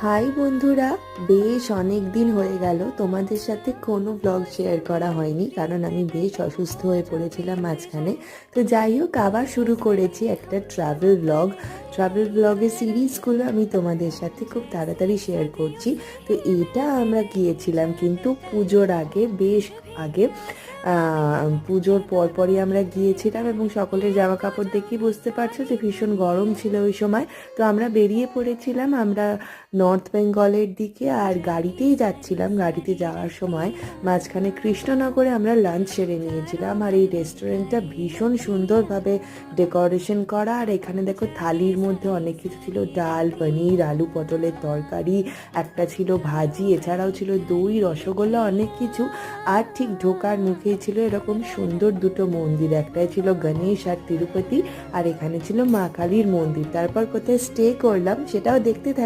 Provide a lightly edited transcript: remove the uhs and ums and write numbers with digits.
High বন্ধুরা, বেশ অনেক দিন হয়ে গেল তোমাদের সাথে কোনো ব্লগ শেয়ার করা হয়নি, কারণ আমি বেশ অসুস্থ হয়ে পড়েছিলাম মাঝখানে। তো যাই হোক, আবার শুরু করেছি একটা ট্রাভেল ব্লগের সিরিজগুলো আমি তোমাদের সাথে খুব তাড়াতাড়ি শেয়ার করছি। তো এটা আমরা গিয়েছিলাম কিন্তু পুজোর আগে, বেশ আগে, পুজোর পরপরই আমরা গিয়েছিলাম এবং সকলের জামা কাপড় দেখেই বুঝতে পারছো যে ভীষণ গরম ছিল ওই সময়। তো আমরা বেরিয়ে পড়েছিলাম, আমরা নর্থ বেঙ্গলের দিকে, আর গাড়িতেই যাচ্ছিলাম। গাড়িতে যাওয়ার সময় মাঝখানে কৃষ্ণনগরে আমরা লাঞ্চ সেরে নিয়েছিলাম। আর এই রেস্টুরেন্টটা ভীষণ সুন্দরভাবে ডেকোরেশন করা, আর এখানে দেখো থালির মধ্যে অনেক কিছু ছিল, ডাল, পনির, আলু পটলের তরকারি, একটা ছিল ভাজি, এছাড়াও ছিল দই, রসগোল্লা, অনেক কিছু। আর ঠিক ঢোকার মুখেই ছিল এরকম সুন্দর দুটো মন্দির, একটাই ছিল গণেশ আর তিরুপতি, আর এখানে ছিল মা কালীর মন্দির। তারপর কোথায় স্টে করলাম সেটাও দেখতে থাকো।